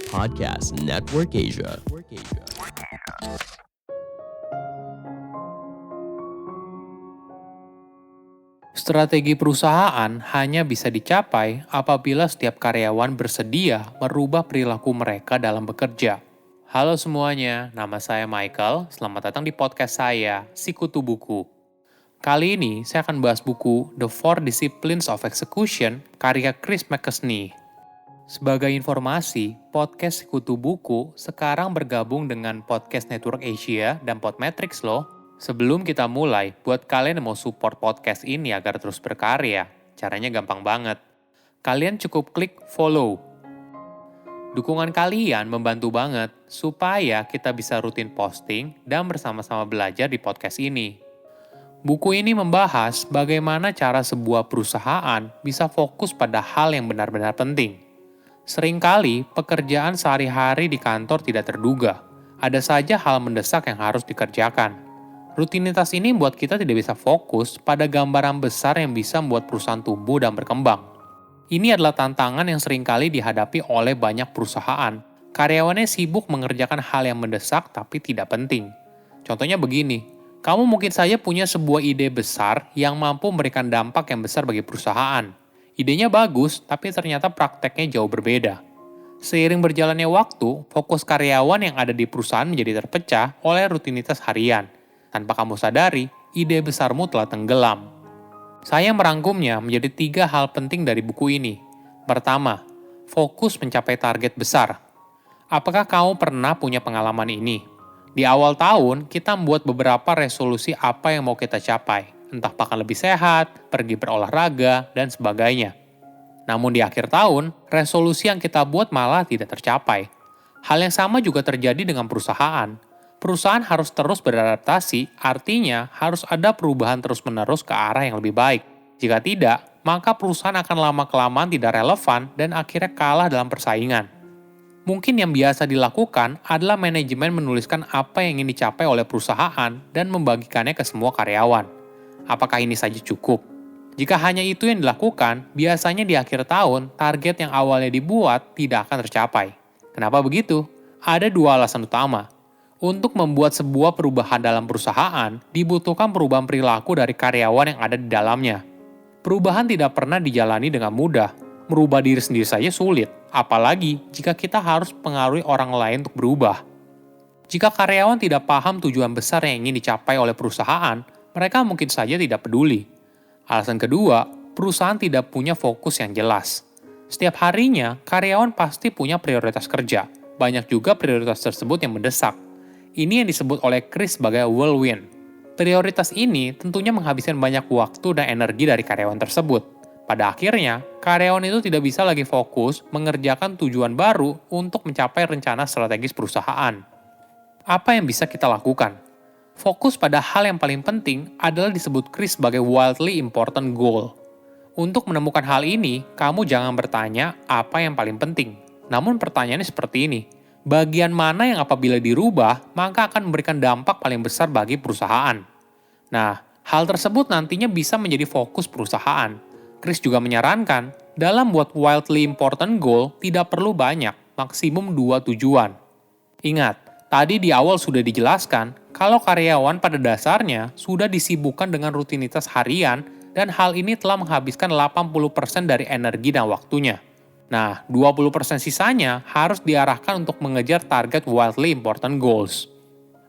Podcast Network Asia. Strategi perusahaan hanya bisa dicapai apabila setiap karyawan bersedia merubah perilaku mereka dalam bekerja. Halo semuanya, nama saya Michael. Selamat datang di podcast saya, Sikutu Buku. Kali ini saya akan bahas buku The Four Disciplines of Execution karya Chris McKesney. Sebagai informasi, podcast Sikutu Buku sekarang bergabung dengan Podcast Network Asia dan Podmetrics loh. Sebelum kita mulai, buat kalian yang mau support podcast ini agar terus berkarya, caranya gampang banget. Kalian cukup klik follow. Dukungan kalian membantu banget supaya kita bisa rutin posting dan bersama-sama belajar di podcast ini. Buku ini membahas bagaimana cara sebuah perusahaan bisa fokus pada hal yang benar-benar penting. Seringkali pekerjaan sehari-hari di kantor tidak terduga. Ada saja hal mendesak yang harus dikerjakan. Rutinitas ini membuat kita tidak bisa fokus pada gambaran besar yang bisa membuat perusahaan tumbuh dan berkembang. Ini adalah tantangan yang seringkali dihadapi oleh banyak perusahaan. Karyawannya sibuk mengerjakan hal yang mendesak tapi tidak penting. Contohnya begini, kamu mungkin saja punya sebuah ide besar yang mampu memberikan dampak yang besar bagi perusahaan. Idenya bagus, tapi ternyata prakteknya jauh berbeda. Seiring berjalannya waktu, fokus karyawan yang ada di perusahaan menjadi terpecah oleh rutinitas harian. Tanpa kamu sadari, ide besarmu telah tenggelam. Saya merangkumnya menjadi 3 hal penting dari buku ini. Pertama, fokus mencapai target besar. Apakah kamu pernah punya pengalaman ini? Di awal tahun, kita membuat beberapa resolusi apa yang mau kita capai. Entah makan lebih sehat, pergi berolahraga, dan sebagainya. Namun di akhir tahun, resolusi yang kita buat malah tidak tercapai. Hal yang sama juga terjadi dengan perusahaan. Perusahaan harus terus beradaptasi, artinya harus ada perubahan terus-menerus ke arah yang lebih baik. Jika tidak, maka perusahaan akan lama-kelamaan tidak relevan dan akhirnya kalah dalam persaingan. Mungkin yang biasa dilakukan adalah manajemen menuliskan apa yang ingin dicapai oleh perusahaan dan membagikannya ke semua karyawan. Apakah ini saja cukup? Jika hanya itu yang dilakukan, biasanya di akhir tahun, target yang awalnya dibuat tidak akan tercapai. Kenapa begitu? Ada 2 alasan utama. Untuk membuat sebuah perubahan dalam perusahaan, dibutuhkan perubahan perilaku dari karyawan yang ada di dalamnya. Perubahan tidak pernah dijalani dengan mudah. Merubah diri sendiri saja sulit, apalagi jika kita harus pengaruhi orang lain untuk berubah. Jika karyawan tidak paham tujuan besar yang ingin dicapai oleh perusahaan, mereka mungkin saja tidak peduli. Alasan kedua, perusahaan tidak punya fokus yang jelas. Setiap harinya, karyawan pasti punya prioritas kerja. Banyak juga prioritas tersebut yang mendesak. Ini yang disebut oleh Chris sebagai whirlwind. Prioritas ini tentunya menghabiskan banyak waktu dan energi dari karyawan tersebut. Pada akhirnya, karyawan itu tidak bisa lagi fokus mengerjakan tujuan baru untuk mencapai rencana strategis perusahaan. Apa yang bisa kita lakukan? Fokus pada hal yang paling penting adalah disebut Chris sebagai wildly important goal. Untuk menemukan hal ini, kamu jangan bertanya apa yang paling penting. Namun pertanyaannya seperti ini. Bagian mana yang apabila dirubah, maka akan memberikan dampak paling besar bagi perusahaan. Nah, hal tersebut nantinya bisa menjadi fokus perusahaan. Chris juga menyarankan, dalam buat wildly important goal tidak perlu banyak, maksimum 2 tujuan. Ingat, tadi di awal sudah dijelaskan, kalau karyawan pada dasarnya sudah disibukkan dengan rutinitas harian dan hal ini telah menghabiskan 80% dari energi dan waktunya. Nah, 20% sisanya harus diarahkan untuk mengejar target wildly important goals.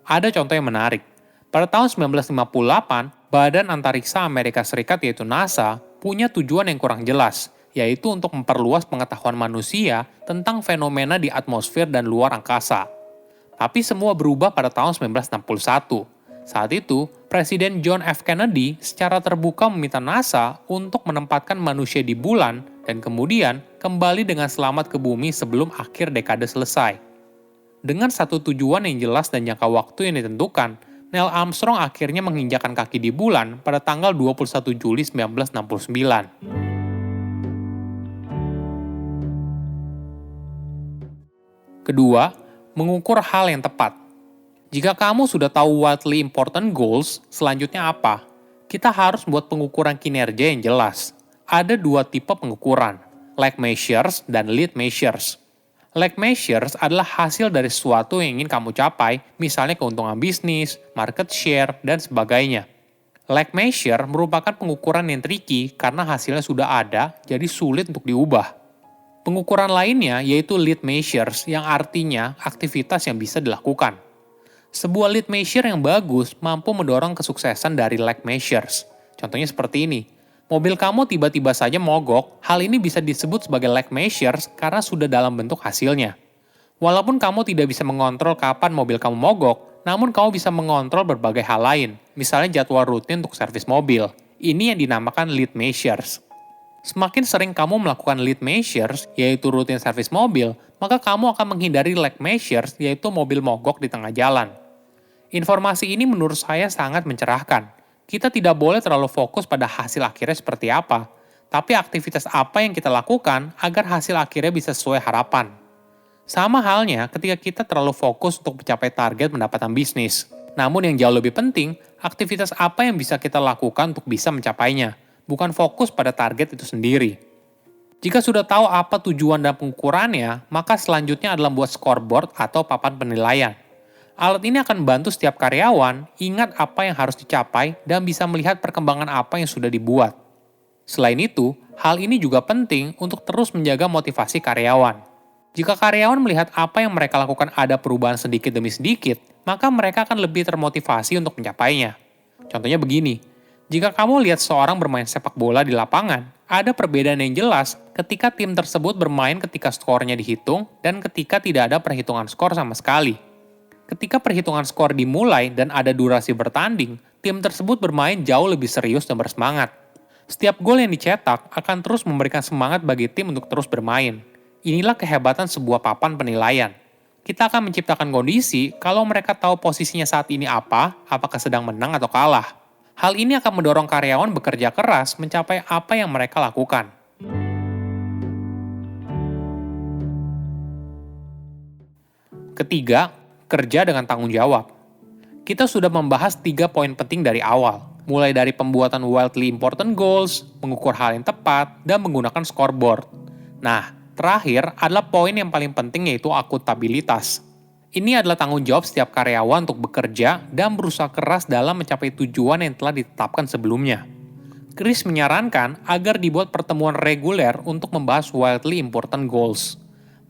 Ada contoh yang menarik. Pada tahun 1958, Badan Antariksa Amerika Serikat yaitu NASA punya tujuan yang kurang jelas, yaitu untuk memperluas pengetahuan manusia tentang fenomena di atmosfer dan luar angkasa. Tapi semua berubah pada tahun 1961. Saat itu, Presiden John F. Kennedy secara terbuka meminta NASA untuk menempatkan manusia di bulan dan kemudian kembali dengan selamat ke bumi sebelum akhir dekade selesai. Dengan satu tujuan yang jelas dan jangka waktu yang ditentukan, Neil Armstrong akhirnya menginjakkan kaki di bulan pada tanggal 21 Juli 1969. Kedua, mengukur hal yang tepat. Jika kamu sudah tahu wildly important goals, selanjutnya apa? Kita harus membuat pengukuran kinerja yang jelas. Ada 2 tipe pengukuran, lag measures dan lead measures. Lag measures adalah hasil dari sesuatu yang ingin kamu capai, misalnya keuntungan bisnis, market share, dan sebagainya. Lag measure merupakan pengukuran yang tricky karena hasilnya sudah ada, jadi sulit untuk diubah. Pengukuran lainnya yaitu lead measures yang artinya aktivitas yang bisa dilakukan. Sebuah lead measure yang bagus mampu mendorong kesuksesan dari lag measures. Contohnya seperti ini. Mobil kamu tiba-tiba saja mogok, hal ini bisa disebut sebagai lag measures karena sudah dalam bentuk hasilnya. Walaupun kamu tidak bisa mengontrol kapan mobil kamu mogok, namun kamu bisa mengontrol berbagai hal lain, misalnya jadwal rutin untuk servis mobil. Ini yang dinamakan lead measures. Semakin sering kamu melakukan lead measures, yaitu rutin servis mobil, maka kamu akan menghindari lag measures, yaitu mobil mogok di tengah jalan. Informasi ini menurut saya sangat mencerahkan. Kita tidak boleh terlalu fokus pada hasil akhirnya seperti apa, tapi aktivitas apa yang kita lakukan agar hasil akhirnya bisa sesuai harapan. Sama halnya ketika kita terlalu fokus untuk mencapai target pendapatan bisnis. Namun yang jauh lebih penting, aktivitas apa yang bisa kita lakukan untuk bisa mencapainya, bukan fokus pada target itu sendiri. Jika sudah tahu apa tujuan dan pengukurannya, maka selanjutnya adalah membuat scoreboard atau papan penilaian. Alat ini akan membantu setiap karyawan ingat apa yang harus dicapai dan bisa melihat perkembangan apa yang sudah dibuat. Selain itu, hal ini juga penting untuk terus menjaga motivasi karyawan. Jika karyawan melihat apa yang mereka lakukan ada perubahan sedikit demi sedikit, maka mereka akan lebih termotivasi untuk mencapainya. Contohnya begini, jika kamu lihat seorang bermain sepak bola di lapangan, ada perbedaan yang jelas ketika tim tersebut bermain ketika skornya dihitung dan ketika tidak ada perhitungan skor sama sekali. Ketika perhitungan skor dimulai dan ada durasi bertanding, tim tersebut bermain jauh lebih serius dan bersemangat. Setiap gol yang dicetak akan terus memberikan semangat bagi tim untuk terus bermain. Inilah kehebatan sebuah papan penilaian. Kita akan menciptakan kondisi kalau mereka tahu posisinya saat ini apakah sedang menang atau kalah. Hal ini akan mendorong karyawan bekerja keras mencapai apa yang mereka lakukan. Ketiga, kerja dengan tanggung jawab. Kita sudah membahas 3 poin penting dari awal, mulai dari pembuatan wildly important goals, mengukur hal yang tepat, dan menggunakan scoreboard. Nah, terakhir adalah poin yang paling penting yaitu akuntabilitas. Ini adalah tanggung jawab setiap karyawan untuk bekerja dan berusaha keras dalam mencapai tujuan yang telah ditetapkan sebelumnya. Chris menyarankan agar dibuat pertemuan reguler untuk membahas wildly important goals.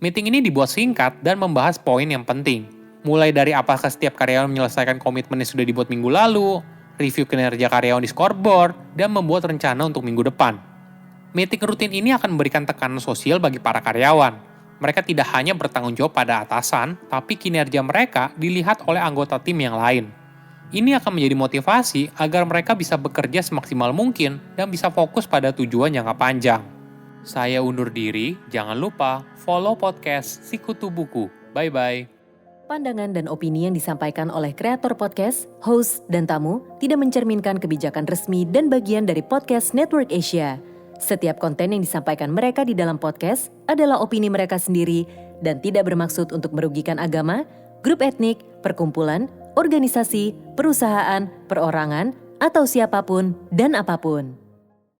Meeting ini dibuat singkat dan membahas poin yang penting, mulai dari apakah setiap karyawan menyelesaikan komitmen yang sudah dibuat minggu lalu, review kinerja karyawan di scoreboard, dan membuat rencana untuk minggu depan. Meeting rutin ini akan memberikan tekanan sosial bagi para karyawan. Mereka tidak hanya bertanggung jawab pada atasan, tapi kinerja mereka dilihat oleh anggota tim yang lain. Ini akan menjadi motivasi agar mereka bisa bekerja semaksimal mungkin dan bisa fokus pada tujuan jangka panjang. Saya undur diri, jangan lupa follow podcast Sikutu Buku. Bye-bye. Pandangan dan opini yang disampaikan oleh kreator podcast, host, dan tamu tidak mencerminkan kebijakan resmi dan bagian dari Podcast Network Asia. Setiap konten yang disampaikan mereka di dalam podcast adalah opini mereka sendiri dan tidak bermaksud untuk merugikan agama, grup etnik, perkumpulan, organisasi, perusahaan, perorangan, atau siapapun dan apapun.